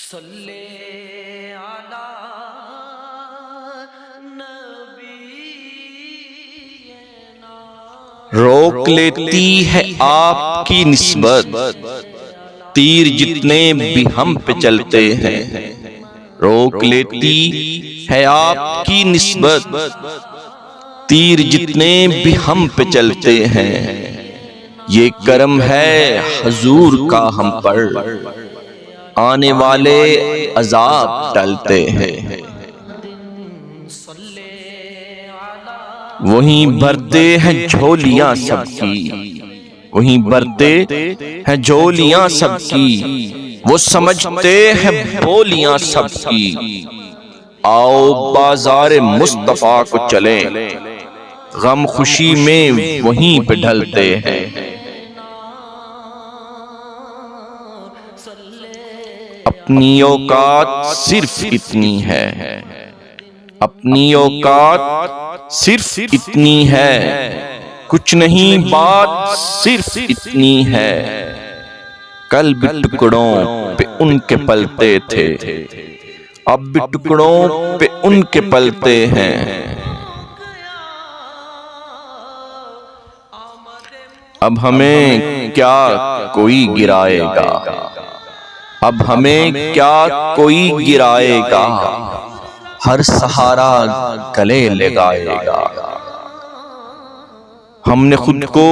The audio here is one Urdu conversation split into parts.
صلی علی نبینا روک لیتی ہے آپ کی نسبت تیر جتنے بھی ہم پہ چلتے ہیں، روک لیتی ہے آپ کی نسبت تیر جتنے بھی ہم پہ چلتے ہیں، یہ کرم ہے حضور کا ہم پر، آنے والے عذاب ٹلتے ہیں۔ وہیں بھرتے ہیں جھولیاں سب کی، وہیں بھرتے ہیں جھولیاں سب کی، وہ سمجھتے ہیں بولیاں سب کی، آؤ بازار مصطفیٰ کو چلیں، غم خوشی میں وہیں پہ ڈھلتے ہیں۔ اپنی اوقات صرف اتنی ہے، اپنی اوقات صرف اتنی ہے، کچھ نہیں بات صرف اتنی ہے، کل بھی ٹکڑوں پہ ان کے پلتے تھے، اب بھی ٹکڑوں پہ ان کے پلتے ہیں۔ اب ہمیں کیا کوئی گرائے گا، اب ہمیں کیا کوئی گرائے گا، ہر سہارا گلے لگائے گا۔ ہم نے خود کو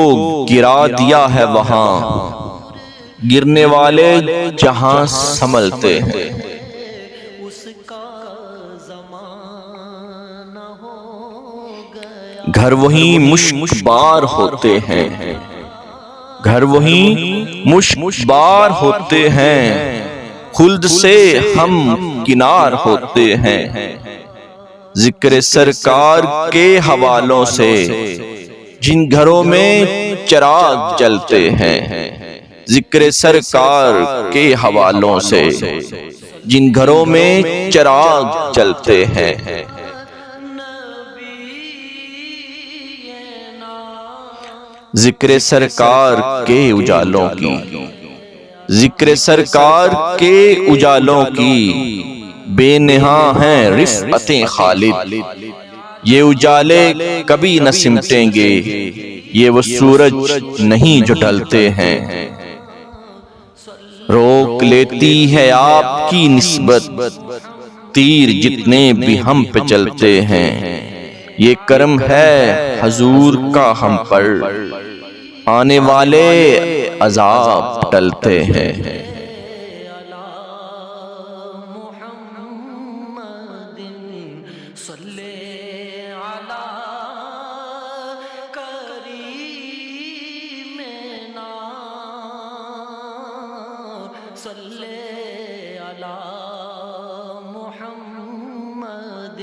گرا دیا ہے وہاں، گرنے والے جہاں سنبھلتے ہیں۔ گھر وہیں مشک بار ہوتے ہیں، گھر وہیں مشک بار ہوتے ہیں، خلد سے ہم کنار ہوتے ہیں۔ ذکر سرکار کے حوالوں سے جن گھروں میں چراغ جلتے ہیں، ذکر سرکار کے حوالوں سے جن گھروں میں چراغ جلتے ہیں۔ ذکر سرکار کے اجالوں کی، ذکر سرکار کے اجالوں کی بے نہاں ہیں رفعتیں خالد، یہ اجالے کبھی نہ سمٹیں گے، یہ وہ سورج نہیں جو ڈھلتے ہیں۔ روک لیتی ہے آپ کی نسبت تیر جتنے بھی ہم پہ چلتے ہیں، یہ کرم ہے حضور کا ہم پر، آنے والے عذاب ٹلتے ہیں۔ صلی علی کریمنا صلی علی محمد